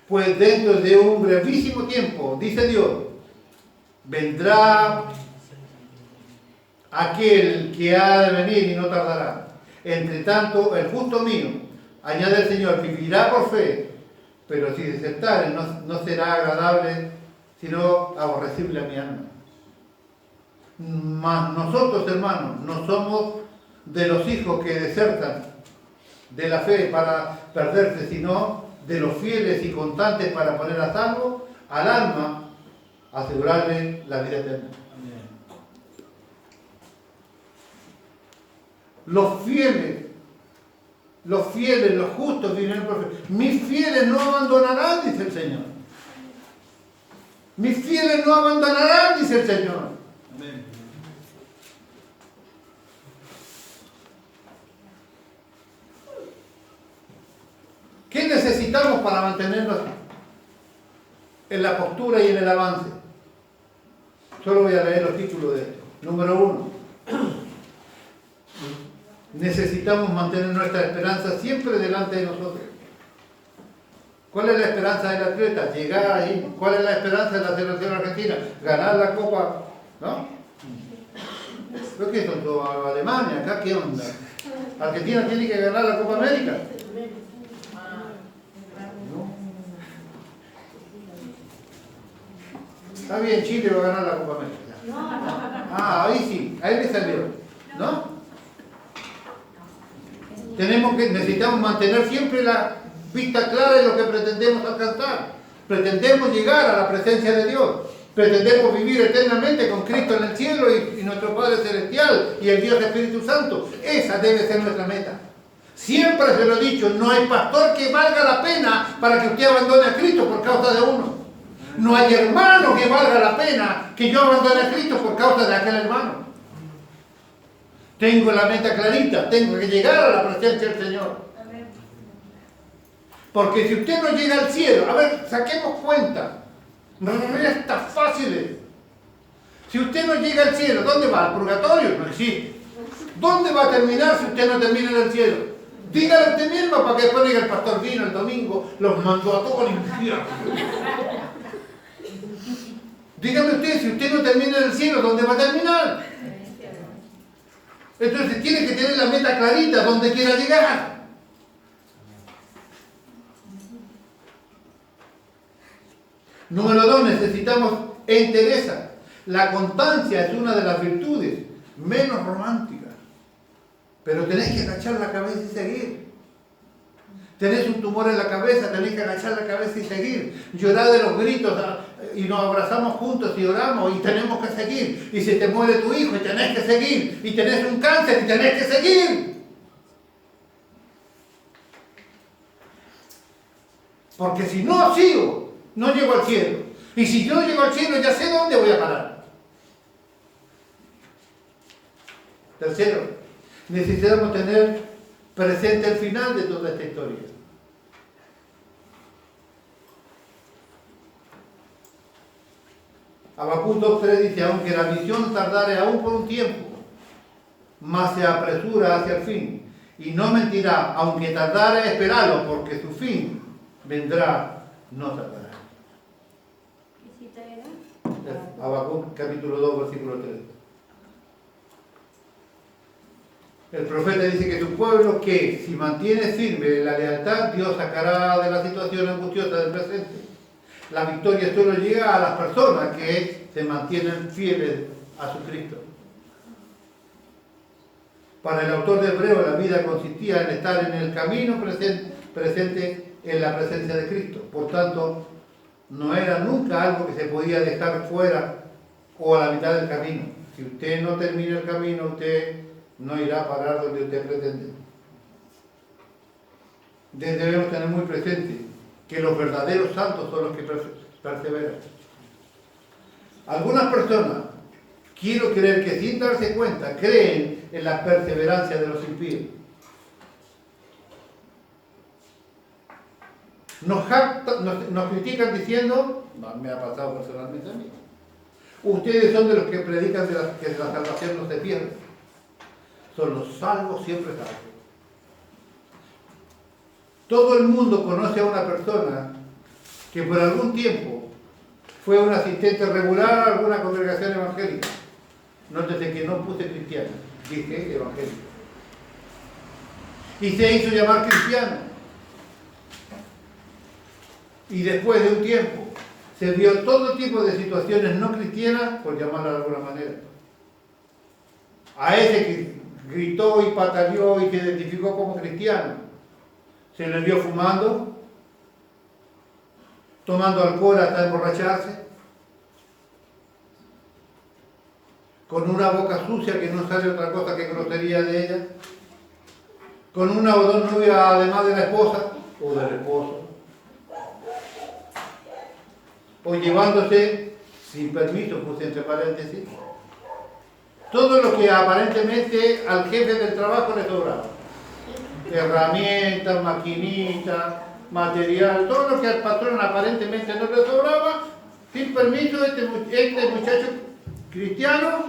[SPEAKER 1] Pues dentro de un brevísimo tiempo, dice Dios, vendrá aquel que ha de venir y no tardará. Entre tanto, el justo mío, añade el Señor, vivirá por fe, pero si desertare no será agradable, sino aborrecible a mi alma. Mas nosotros, hermanos, no somos de los hijos que desertan de la fe para perderse, sino de los fieles y constantes para poner a salvo al alma, asegurarle la vida eterna. Los fieles, los justos viven por fe. Mis fieles no abandonarán, dice el Señor. Mis fieles no abandonarán, dice el Señor.
[SPEAKER 3] Amén.
[SPEAKER 1] ¿Qué necesitamos para mantenernos en la postura y en el avance? Solo voy a leer los títulos de esto. Número 1. Necesitamos mantener nuestra esperanza siempre delante de nosotros. ¿Cuál es la esperanza del atleta? Llegar ahí. ¿Cuál es la esperanza de la selección argentina? Ganar la Copa, ¿no? ¿Pero qué son todos Alemania? ¿Acá qué onda? ¿Argentina tiene que ganar la Copa América? ¿No? Está bien, Chile va a ganar la Copa América. Ah, ahí sí, ahí le salió, ¿no? Necesitamos mantener siempre vista clara en lo que pretendemos alcanzar. Pretendemos llegar a la presencia de Dios. Pretendemos vivir eternamente con Cristo en el cielo y nuestro Padre Celestial y el Dios Espíritu Santo. Esa debe ser nuestra meta. Siempre se lo he dicho, no hay pastor que valga la pena para que usted abandone a Cristo por causa de uno. No hay hermano que valga la pena que yo abandone a Cristo por causa de aquel hermano. Tengo la meta clarita, tengo que llegar a la presencia del Señor. Porque si usted no llega al cielo, a ver, saquemos cuenta. Restas fáciles. Si usted no llega al cielo, ¿dónde va? ¿Al purgatorio? No existe. ¿Dónde va a terminar si usted no termina en el cielo? Dígale usted mismo para que después diga el pastor vino el domingo, los mandó a todos al infierno. Dígame usted, si usted no termina en el cielo, ¿dónde va a terminar? Entonces tiene que tener la meta clarita, donde quiera llegar. Número 2, necesitamos entereza. La constancia es una de las virtudes menos románticas. Pero tenés que agachar la cabeza y seguir. Tenés un tumor en la cabeza, tenés que agachar la cabeza y seguir. Llorar de los gritos y nos abrazamos juntos y oramos y tenemos que seguir. Y si te muere tu hijo y tenés que seguir. Y tenés un cáncer y tenés que seguir. Porque si no sigo, no llego al cielo. Y si yo llego al cielo, ya sé dónde voy a parar. Tercero, necesitamos tener presente el final de toda esta historia. Habacuc 2:3 dice, aunque la visión tardare aún por un tiempo, mas se apresura hacia el fin. Y no mentirá, aunque tardare, esperarlo, porque su fin vendrá, no tardará.
[SPEAKER 4] ¿Qué cita era?
[SPEAKER 1] Habacuc capítulo 2, versículo 3. El profeta dice que su pueblo que si mantiene firme la lealtad, Dios sacará de la situación angustiosa del presente. La victoria solo llega a las personas que se mantienen fieles a su Cristo. Para el autor de Hebreo, la vida consistía en estar en el camino presente en la presencia de Cristo. Por tanto, no era nunca algo que se podía dejar fuera o a la mitad del camino. Si usted no termina el camino, usted no irá a parar donde usted pretende. Debemos tener muy presente que los verdaderos santos son los que perseveran. Algunas personas, quiero creer que sin darse cuenta, creen en la perseverancia de los impíos. Nos critican diciendo, me ha pasado personalmente a mí, ustedes son de los que predican que la salvación no se pierde. Son los salvos, siempre salvos. Todo el mundo conoce a una persona que por algún tiempo fue un asistente regular a alguna congregación evangélica. Nótese que no puse cristiano, dije evangélico. Y se hizo llamar cristiano. Y después de un tiempo se vio todo tipo de situaciones no cristianas, por llamarlo de alguna manera. A ese que gritó y pataleó y se identificó como cristiano, se le vio fumando, tomando alcohol hasta emborracharse, con una boca sucia que no sale otra cosa que grosería de ella, con una o dos novias además de la esposa o del esposo, o llevándose, sin permiso, puse entre paréntesis, todo lo que aparentemente al jefe del trabajo le sobraba. Herramientas, maquinitas, material, todo lo que al patrón aparentemente no le sobraba, sin permiso, este muchacho cristiano,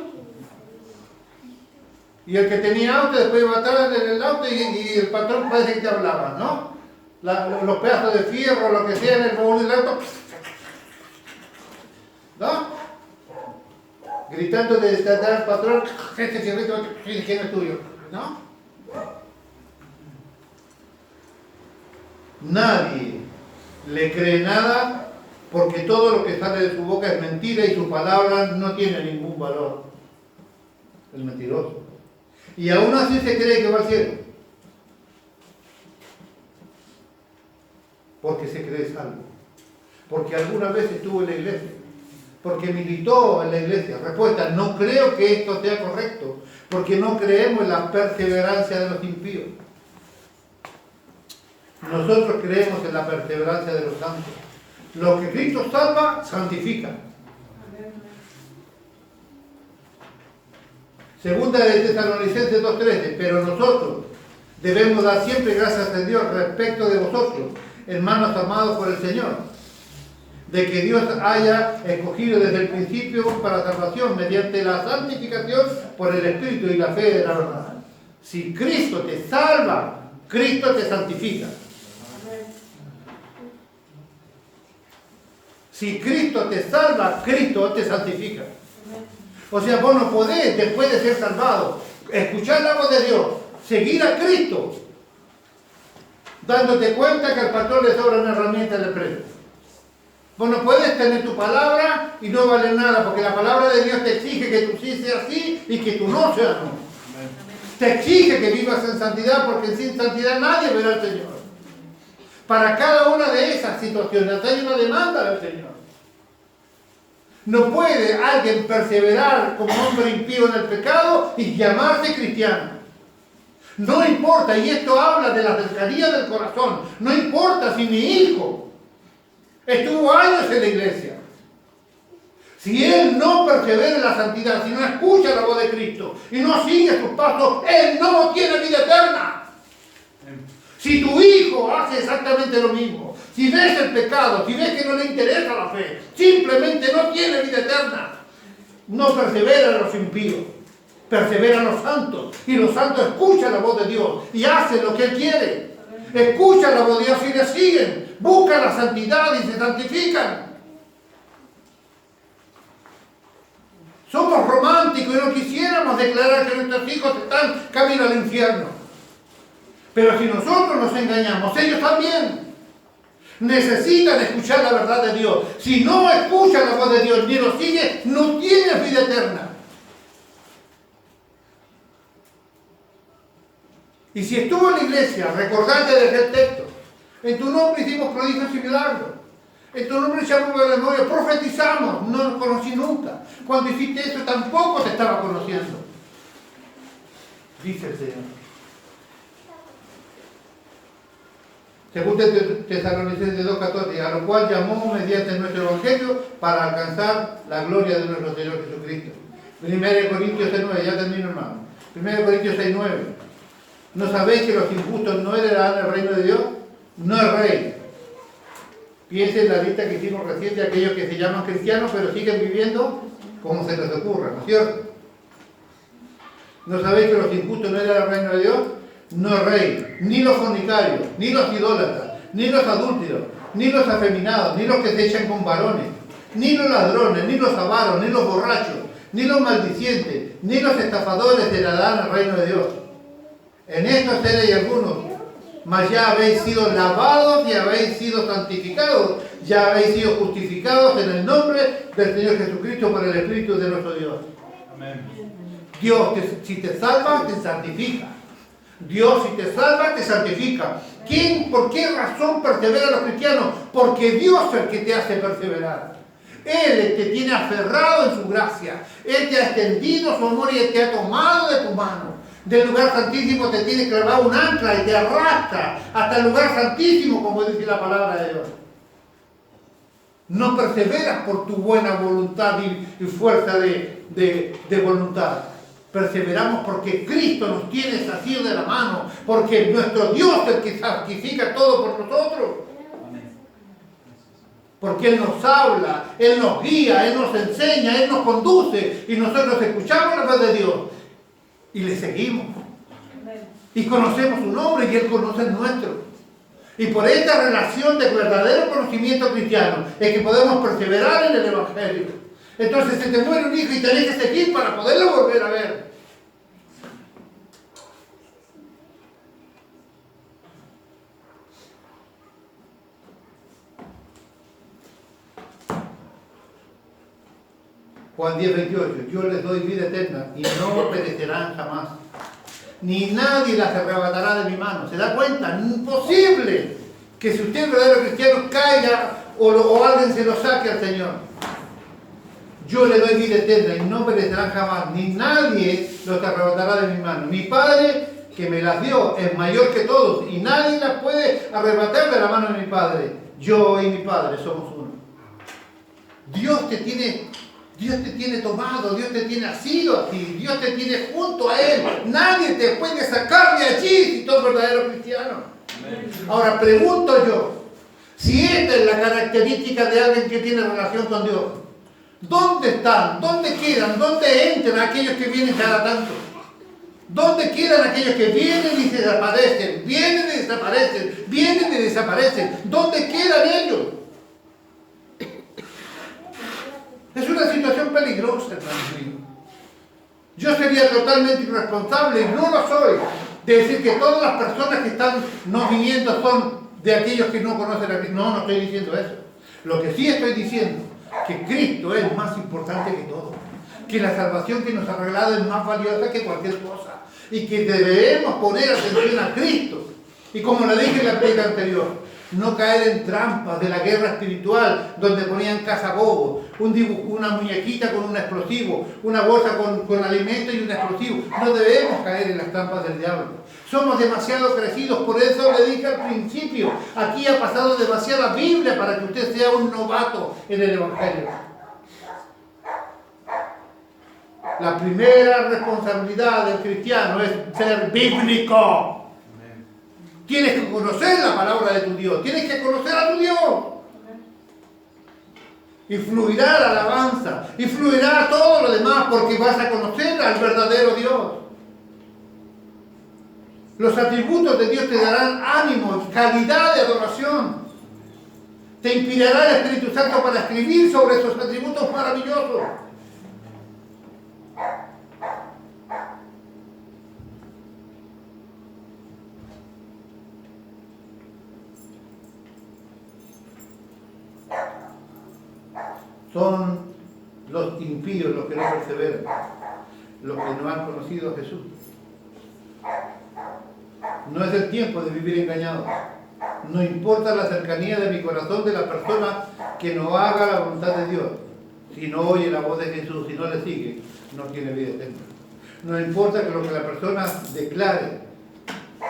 [SPEAKER 1] y el que tenía auto después iba atrás en el auto y el patrón parece que te hablaba, ¿no? Los pedazos de fierro, lo que sea en el baúl del auto, ¿no? Gritando desde atrás al patrón, este fierrito, ¿quién es tuyo? ¿No? Nadie le cree nada porque todo lo que sale de su boca es mentira y su palabra no tiene ningún valor. El mentiroso. Y aún así se cree que va al cielo. Porque se cree salvo. Porque alguna vez estuvo en la iglesia. Porque militó en la iglesia. Respuesta, no creo que esto sea correcto. Porque no creemos en la perseverancia de los impíos. Nosotros creemos en la perseverancia de los santos. Lo que Cristo salva, santifica. Segunda de Tesalonicenses 2:13, pero nosotros debemos dar siempre gracias a Dios respecto de vosotros, hermanos amados por el Señor, de que Dios haya escogido desde el principio para salvación mediante la santificación por el Espíritu y la fe de la verdad. Si Cristo te salva, Cristo te santifica. Si Cristo te salva, Cristo te santifica. O sea, vos no podés, después de ser salvado, escuchar la voz de Dios, seguir a Cristo, dándote cuenta que al pastor le sobra una herramienta de preso. Vos no puedes tener tu palabra y no vale nada, porque la palabra de Dios te exige que tú sí seas sí y que tú no seas no. Te exige que vivas en santidad, porque sin santidad nadie verá al Señor. Para cada una de esas situaciones hay una demanda del Señor. No puede alguien perseverar como hombre impío en el pecado y llamarse cristiano. No importa, y esto habla de la cercanía del corazón, no importa si mi hijo estuvo años en la iglesia. Si él no persevera en la santidad, si no escucha la voz de Cristo y no sigue sus pasos, él no tiene vida eterna. Si tu hijo hace exactamente lo mismo, si ves el pecado, si ves que no le interesa la fe, simplemente no tiene vida eterna. No persevera en los impíos, persevera en los santos. Y los santos escuchan la voz de Dios y hacen lo que Él quiere. Escuchan la voz de Dios y le siguen, buscan la santidad y se santifican. Somos románticos y no quisiéramos declarar que nuestros hijos están camino al infierno. Pero si nosotros nos engañamos, ellos también necesitan escuchar la verdad de Dios. Si no escuchan la voz de Dios ni lo siguen, no tienen vida eterna. Y si estuvo en la iglesia, recordate de aquel texto. En tu nombre hicimos prodigios y milagros. En tu nombre echamos la memoria, profetizamos. No nos conocí nunca. Cuando hiciste eso tampoco te estaba conociendo. Dice el Señor. Según Tesalonicenses 2:14, a lo cual llamó mediante nuestro Evangelio para alcanzar la gloria de nuestro Señor Jesucristo. 1 Corintios 6:9, ya termino, hermano. 1 Corintios 6:9. ¿No sabéis que los injustos no heredarán el reino de Dios? No es rey. Piensen en la lista que hicimos recién de aquellos que se llaman cristianos, pero siguen viviendo como se les ocurra, ¿no es cierto? ¿No sabéis que los injustos no heredarán el reino de Dios? No es rey, ni los fornicarios, ni los idólatras, ni los adúlteros, ni los afeminados, ni los que se echan con varones, ni los ladrones, ni los avaros, ni los borrachos, ni los maldicientes, ni los estafadores heredarán el reino de Dios. En estos seréis algunos, mas ya habéis sido lavados y habéis sido santificados, ya habéis sido justificados en el nombre del Señor Jesucristo por el Espíritu de nuestro Dios. Amén. Dios, si te salva, te santifica. Dios, si te salva, te santifica. ¿Por qué razón perseveran los cristianos? Porque Dios es el que te hace perseverar. Él te tiene aferrado en su gracia. Él te ha extendido su amor y te ha tomado de tu mano. Del lugar santísimo te tiene clavado un ancla y te arrastra hasta el lugar santísimo, como dice la palabra de Dios. No perseveras por tu buena voluntad y fuerza de voluntad. Perseveramos porque Cristo nos tiene asido de la mano, porque nuestro Dios es el que sacrifica todo por nosotros. Porque Él nos habla, Él nos guía, Él nos enseña, Él nos conduce y nosotros escuchamos la voz de Dios y le seguimos. Y conocemos su nombre y Él conoce el nuestro. Y por esta relación de verdadero conocimiento cristiano es que podemos perseverar en el Evangelio. Entonces se te muere un hijo y tenés que seguir para poderlo volver a ver. Juan 10:28, yo les doy vida eterna y no perecerán jamás, ni nadie las arrebatará de mi mano. ¿Se da cuenta? Imposible que si usted es verdadero cristiano caiga o alguien se lo saque al Señor. Yo le doy vida eterna y no perecerán jamás, ni nadie los arrebatará de mi mano. Mi Padre que me las dio es mayor que todos y nadie las puede arrebatar de la mano de mi Padre. Yo y mi Padre somos uno. Dios te tiene tomado, Dios te tiene asido a ti, Dios te tiene junto a Él. Nadie te puede sacar de allí si tú eres verdadero cristiano. Ahora pregunto yo, si esta es la característica de alguien que tiene relación con Dios, ¿dónde están? ¿Dónde quedan? ¿Dónde entran aquellos que vienen cada tanto? ¿Dónde quedan aquellos que vienen y desaparecen? Vienen y desaparecen, vienen y desaparecen. ¿Dónde quedan ellos? Es una situación peligrosa, hermano mío. Yo sería totalmente irresponsable, y no lo soy, de decir que todas las personas que están no viniendo son de aquellos que no conocen a Cristo. No estoy diciendo eso. Lo que sí estoy diciendo que Cristo es más importante que todo, que la salvación que nos ha regalado es más valiosa que cualquier cosa y que debemos poner atención a Cristo. Y como le dije en la prédica anterior, no caer en trampas de la guerra espiritual donde ponían cazabobos, un dibujo, una muñequita con un explosivo, una bolsa con alimento y un explosivo. No debemos caer en las trampas del diablo. Somos demasiado crecidos, por eso le dije al principio, aquí ha pasado demasiada Biblia para que usted sea un novato en el Evangelio. La primera responsabilidad del cristiano es ser bíblico. Tienes que conocer la palabra de tu Dios, tienes que conocer a tu Dios. Y fluirá la alabanza, y fluirá todo lo demás, porque vas a conocer al verdadero Dios. Los atributos de Dios te darán ánimo, calidad de adoración. Te inspirará el Espíritu Santo para escribir sobre esos atributos maravillosos. Son los impíos los que no perseveran, los que no han conocido a Jesús. No es el tiempo de vivir engañados. No importa la cercanía de mi corazón de la persona que no haga la voluntad de Dios. Si no oye la voz de Jesús, si no le sigue, no tiene vida eterna. No importa que lo que la persona declare,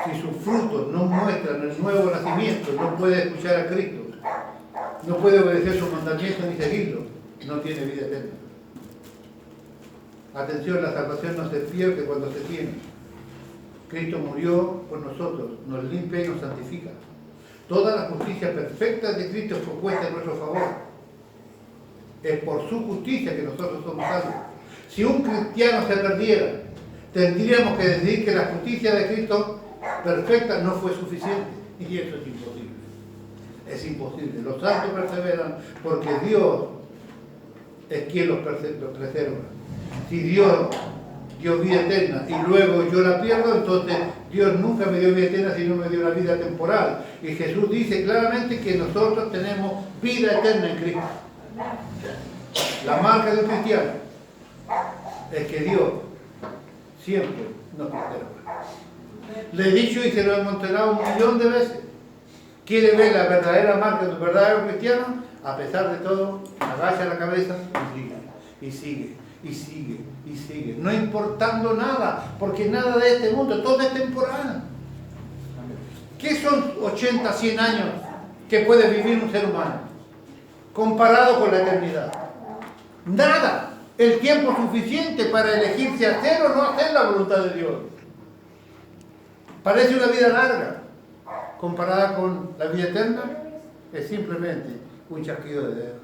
[SPEAKER 1] si sus frutos no muestran el nuevo nacimiento, no puede escuchar a Cristo, no puede obedecer sus mandamientos ni seguirlos, no tiene vida eterna. Atención, la salvación no se pierde cuando se tiene. Cristo murió por nosotros, nos limpia y nos santifica. Toda la justicia perfecta de Cristo fue puesta en nuestro favor. Es por su justicia que nosotros somos salvos. Si un cristiano se perdiera, tendríamos que decir que la justicia de Cristo perfecta no fue suficiente. Y eso es imposible. Es imposible. Los santos perseveran porque Dios es quien los preserva. Si Dios dio vida eterna y luego yo la pierdo, entonces Dios nunca me dio vida eterna, sino me dio una vida temporal. Y Jesús dice claramente que nosotros tenemos vida eterna en Cristo. La marca de un cristiano es que Dios siempre nos preserva. Le he dicho y se lo he mostrado 1.000.000 de veces. ¿Quiere ver la verdadera marca de un verdadero cristiano? A pesar de todo, agacha la cabeza y sigue, y sigue, y sigue, y sigue. No importando nada, porque nada de este mundo, todo es temporal. ¿Qué son 80, 100 años que puede vivir un ser humano? Comparado con la eternidad. Nada. El tiempo suficiente para elegir si hacer o no hacer la voluntad de Dios. Parece una vida larga. Comparada con la vida eterna, es simplemente un chasquido de dedos.